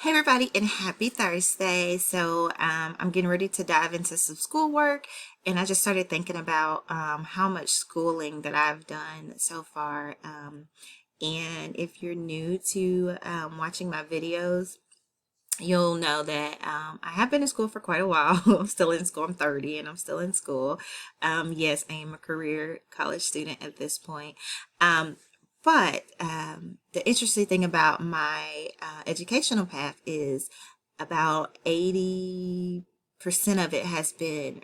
Hey everybody, and happy Thursday. I'm getting ready to dive into some schoolwork, and I just started thinking about how much schooling that I've done so far. And if you're new to watching my videos, you'll know that I have been in school for quite a while. I'm still in school. I'm 30 and I'm still in school. Yes, I am a career college student at this point. Um, but the interesting thing about my educational path is about 80% of it has been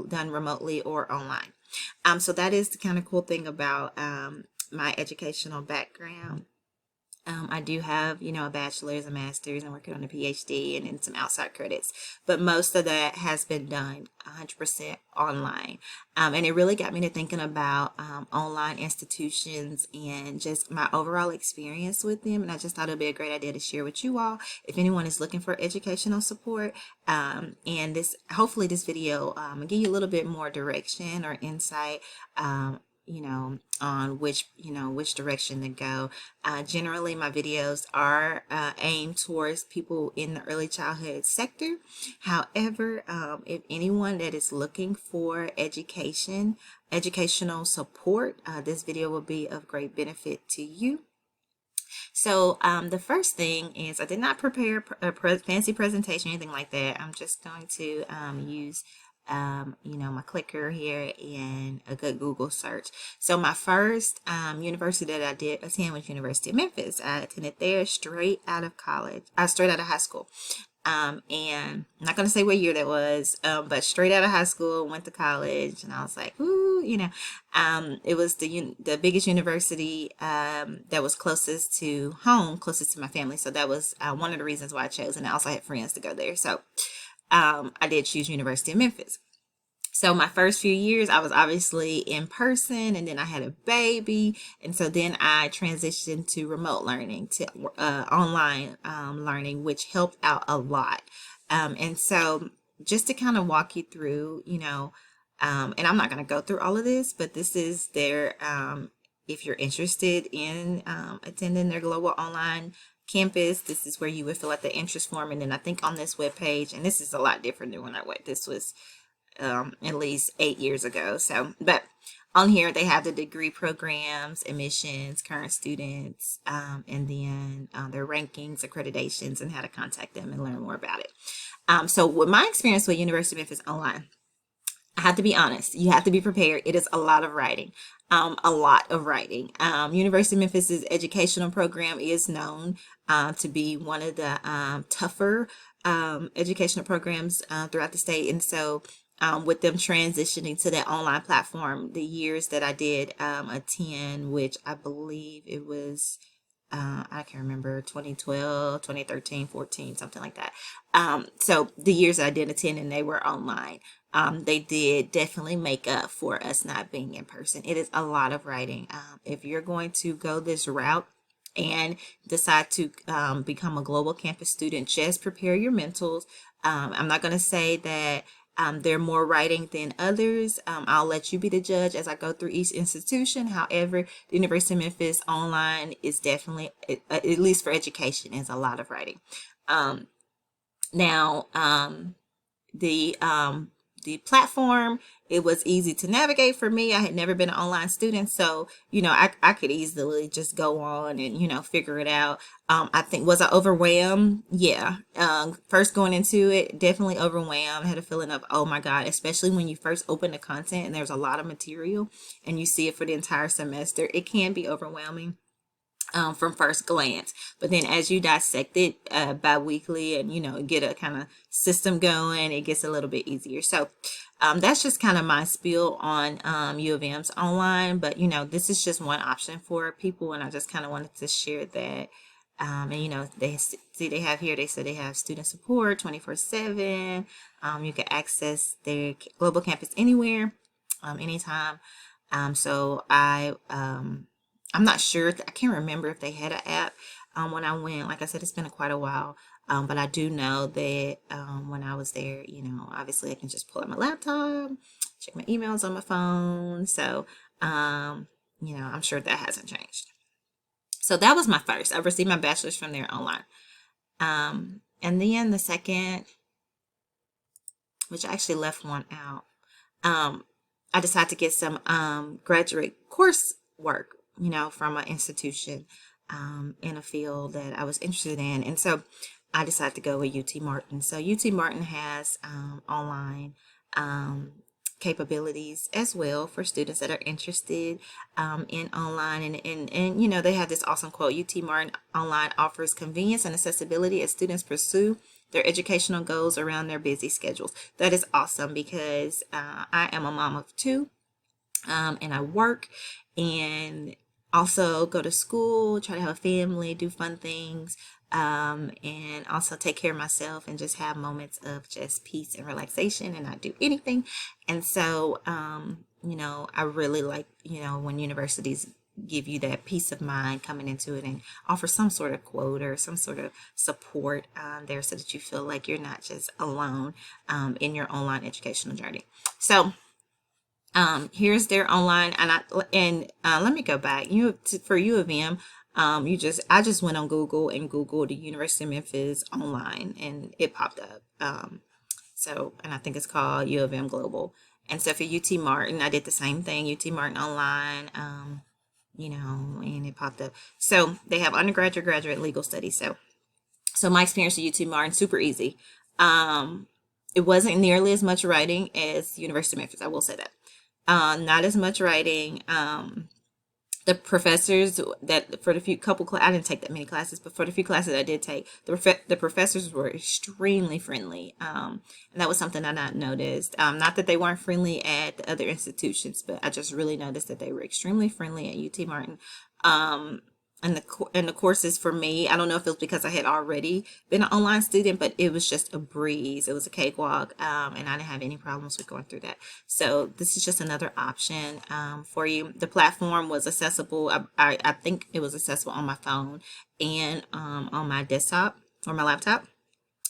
done remotely or online. So that is the kind of cool thing about my educational background. I do have, a bachelor's, a master's, and working on a PhD and then some outside credits. But most of that has been done 100% online. And it really got me to thinking about online institutions and just my overall experience with them. And I just thought it'd be a great idea to share with you all if anyone is looking for educational support. And hopefully, this video will give you a little bit more direction or insight. On which direction to go. Generally, my videos are aimed towards people in the early childhood sector. However, if anyone that is looking for educational support, this video will be of great benefit to you. So the first thing is I did not prepare a fancy presentation or anything like that. I'm just going to use my clicker here and a good Google search. So my first university that I did attend was University of Memphis. I attended there straight out of college, straight out of high school. And I'm not going to say what year that was, but straight out of high school, went to college, and I was like, ooh, it was the biggest university that was closest to home, closest to my family. So that was one of the reasons why I chose, and I also had friends to go there. So I did choose University of Memphis. So my first few years, I was obviously in person, and then I had a baby, and so then I transitioned to remote learning, to online learning, which helped out a lot. And so just to kind of walk you through, and I'm not going to go through all of this, but this is their if you're interested in attending their global online campus, this is where you would fill out the interest form. And then I think on this web page, and this is a lot different than when I went, this was at least 8 years ago. But on here they have the degree programs, admissions, current students, and then their rankings, accreditations, and how to contact them and learn more about it. So with my experience with University of Memphis Online, I have to be honest, you have to be prepared. It is a lot of writing. A lot of writing. University of Memphis's educational program is known to be one of the tougher educational programs throughout the state. And so with them transitioning to that online platform, the years that I did attend, which I believe it was, I can't remember, 2012, 2013, 14, something like that. So the years I did attend and they were online, they did definitely make up for us not being in person. It is a lot of writing. If you're going to go this route and decide to become a global campus student, just prepare your mentals. I'm not going to say that they're more writing than others. I'll let you be the judge as I go through each institution. However, the University of Memphis Online is definitely, at least for education, is a lot of writing. Now, the platform, it was easy to navigate for me. I had never been an online student, so I could easily just go on and figure it out. I think, was I overwhelmed? Yeah. First going into it, definitely overwhelmed. I had a feeling of, oh my God, especially when you first open the content and there's a lot of material and you see it for the entire semester, it can be overwhelming from first glance. But then as you dissect it bi-weekly and get a kind of system going, it gets a little bit easier. So that's just kind of my spiel on U of M's online. But this is just one option for people, and I just kind of wanted to share that. And they have here, they said they have student support 24/7. You can access their global campus anywhere, anytime. So I'm not sure. I can't remember if they had an app when I went. Like I said, it's been quite a while. But I do know that when I was there, obviously I can just pull out my laptop, check my emails on my phone. So, I'm sure that hasn't changed. So that was my first. I received my bachelor's from there online. And then the second, which I actually left one out, I decided to get some graduate course work, from an institution in a field that I was interested in. And so I decided to go with UT Martin. So UT Martin has online capabilities as well for students that are interested in online. And they have this awesome quote: UT Martin Online offers convenience and accessibility as students pursue their educational goals around their busy schedules. That is awesome because I am a mom of two, and I work and also go to school, try to have a family, do fun things, and also take care of myself and just have moments of just peace and relaxation and not do anything. And so, I really like, when universities give you that peace of mind coming into it and offer some sort of quote or some sort of support there so that you feel like you're not just alone in your online educational journey. So here's their online, and let me go back. For U of M, I just went on Google and Googled the University of Memphis online, and it popped up. And I think it's called U of M Global. And so for UT Martin, I did the same thing. UT Martin online, and it popped up. So they have undergraduate, graduate, legal studies. So my experience at UT Martin, super easy. It wasn't nearly as much writing as University of Memphis. I will say that. Not as much writing. The professors that for the I didn't take that many classes, but for the few classes I did take, the professors were extremely friendly. And that was something I not noticed. Not that they weren't friendly at the other institutions, but I just really noticed that they were extremely friendly at UT Martin. And the courses for me, I don't know if it was because I had already been an online student, but it was just a breeze. It was a cakewalk, and I didn't have any problems with going through that. So this is just another option for you. The platform was accessible. I think it was accessible on my phone and on my desktop or my laptop.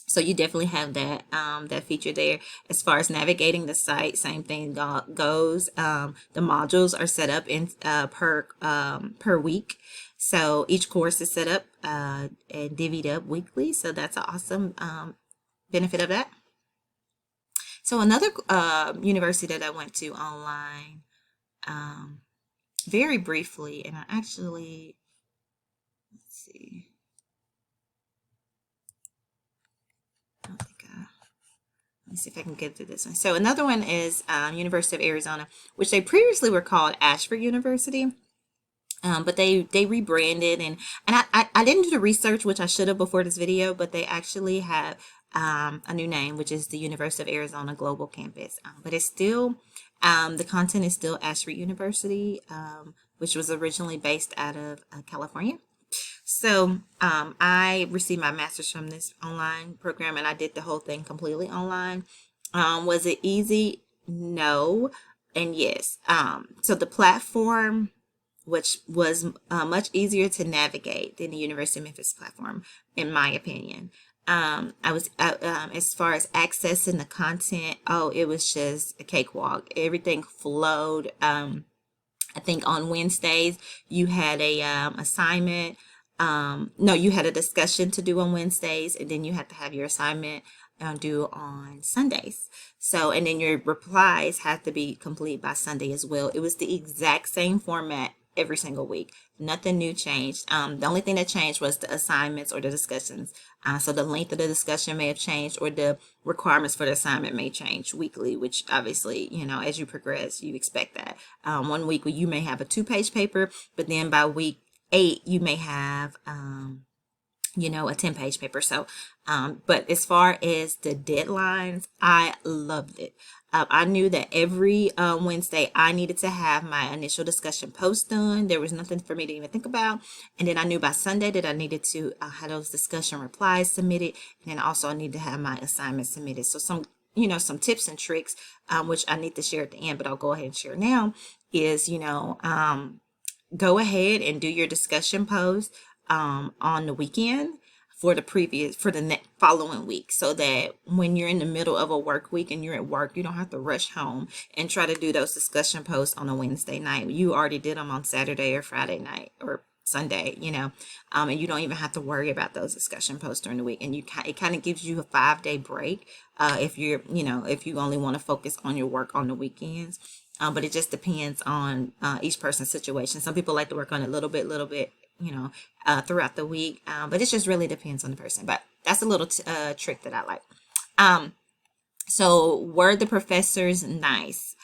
So you definitely have that feature there. As far as navigating the site, same thing goes. The modules are set up in per week. So each course is set up and divvied up weekly. So that's an awesome benefit of that. So another university that I went to online very briefly, and I actually, let's see. Let me see if I can get through this one. So another one is University of Arizona, which they previously were called Ashford University. But they rebranded, and I didn't do the research, which I should have before this video, but they actually have a new name, which is the University of Arizona Global Campus. But it's still, the content is still Ashford University, which was originally based out of California. So I received my master's from this online program, and I did the whole thing completely online. Was it easy? No, and yes. So the platform, which was much easier to navigate than the University of Memphis platform, in my opinion. As far as accessing the content, it was just a cakewalk. Everything flowed. I think on Wednesdays you had a assignment. No, you had a discussion to do on Wednesdays, and then you had to have your assignment due on Sundays. So, and then your replies had to be complete by Sunday as well. It was the exact same format every single week. Nothing new changed. The only thing that changed was the assignments or the discussions. So the length of the discussion may have changed, or the requirements for the assignment may change weekly, which obviously, as you progress, you expect that. One week you may have a 2-page paper, but then by week 8, you may have, a 10-page paper. So, but as far as the deadlines, I loved it. I knew that every Wednesday I needed to have my initial discussion post done. There was nothing for me to even think about. And then I knew by Sunday that I needed to have those discussion replies submitted. And then also I need to have my assignment submitted. So some tips and tricks, which I need to share at the end, but I'll go ahead and share now, is, go ahead and do your discussion post on the weekend for the following week, so that when you're in the middle of a work week and you're at work, you don't have to rush home and try to do those discussion posts on a Wednesday night. You already did them on Saturday or Friday night or Sunday, and you don't even have to worry about those discussion posts during the week. And it kind of gives you a 5-day break if if you only want to focus on your work on the weekends. But it just depends on each person's situation. Some people like to work on it a little bit, throughout the week. But it just really depends on the person. But that's a little trick that I like. So were the professors nice?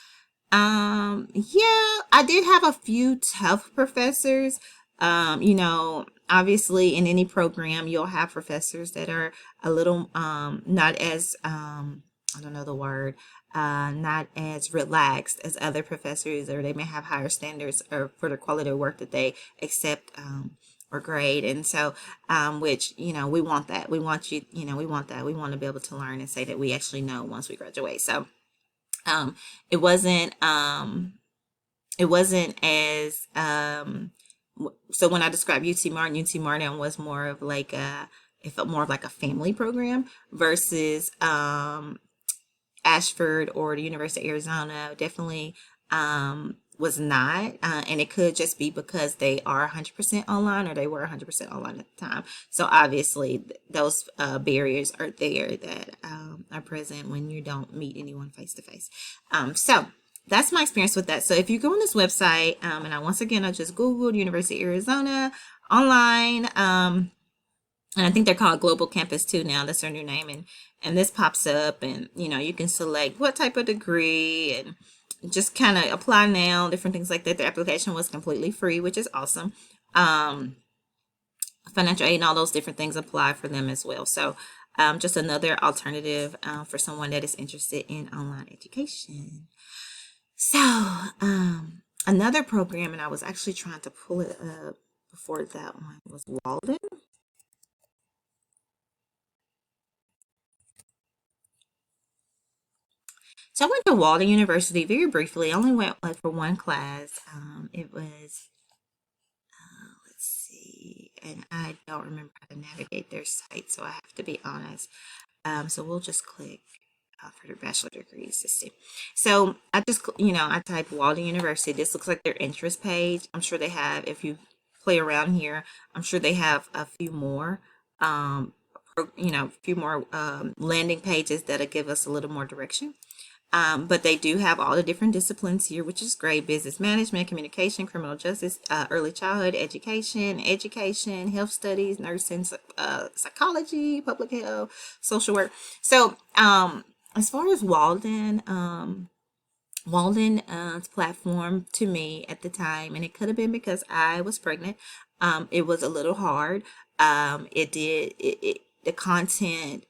Yeah, I did have a few tough professors. Obviously in any program you'll have professors that are a little not as I don't know the word, not as relaxed as other professors, or they may have higher standards or for the quality of work that they accept or grade. And so which we want that. We want we want that. We want to be able to learn and say that we actually know once we graduate. So it wasn't as so when I described UT Martin was more of like it felt more of like a family program versus Ashford or the University of Arizona. Definitely was not, and it could just be because they are 100% online, or they were 100% online at the time. So obviously those barriers are there that are present when you don't meet anyone face to face. So that's my experience with that. So if you go on this website, and I just Googled University of Arizona online, and I think they're called Global Campus 2 now. That's their new name. And this pops up, and you can select what type of degree and just kind of apply now, different things like that. The application was completely free, which is awesome. Financial aid and all those different things apply for them as well. So just another alternative for someone that is interested in online education. So another program, and I was actually trying to pull it up before that one, was Walden. So I went to Walden University very briefly. I only went like for one class. It was, let's see, and I don't remember how to navigate their site, so I have to be honest. So we'll just click for their bachelor degrees to see. So I just, I typed Walden University. This looks like their interest page. I'm sure they have, if you play around here, I'm sure they have a few more, landing pages that'll give us a little more direction. But they do have all the different disciplines here, which is great: business management, communication, criminal justice, early childhood education, health studies, nursing, psychology, public health, social work. So as far as Walden's platform to me at the time, and it could have been because I was pregnant, it was a little hard. The content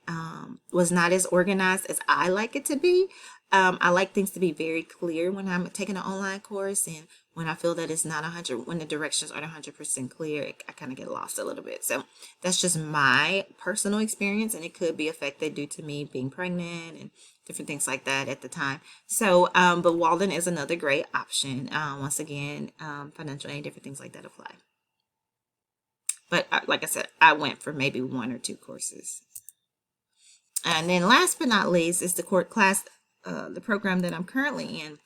was not as organized as I like it to be. I like things to be very clear when I'm taking an online course, and when I feel that it's not 100, when the directions aren't 100% clear, I kind of get lost a little bit. So that's just my personal experience, and it could be affected due to me being pregnant and different things like that at the time. So, but Walden is another great option. Once again, financial aid, different things like that apply. But like I said, I went for maybe one or two courses. And then last but not least is the court class. The program that I'm currently in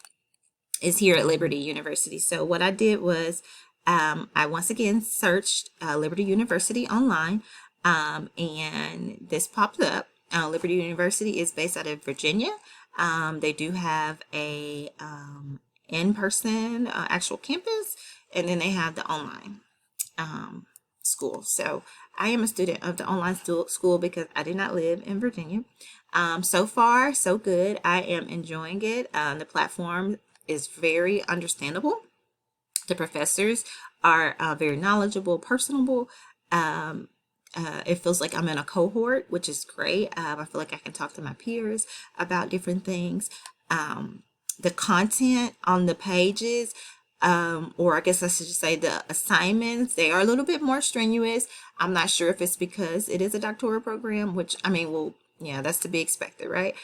is here at Liberty University. So what I did was I once again searched Liberty University online, and this popped up. Liberty University is based out of Virginia. They do have a in-person actual campus, and then they have the online school. So I am a student of the online school because I did not live in Virginia. So far, so good. I am enjoying it. The platform is very understandable. The professors are very knowledgeable, personable. It feels like I'm in a cohort, which is great. I feel like I can talk to my peers about different things. The content on the pages, or I guess I should just say the assignments, they are a little bit more strenuous. I'm not sure if it's because it is a doctoral program, which yeah, that's to be expected, right?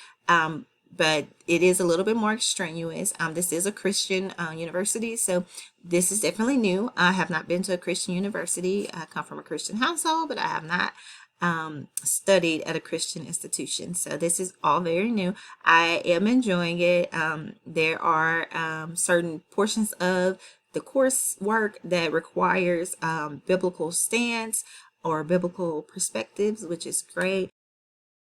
But it is a little bit more strenuous. This is a Christian university, so this is definitely new. I have not been to a Christian university. I come from a Christian household, but I have not studied at a Christian institution. So this is all very new. I am enjoying it. There are certain portions of the coursework that requires biblical stance or biblical perspectives, which is great.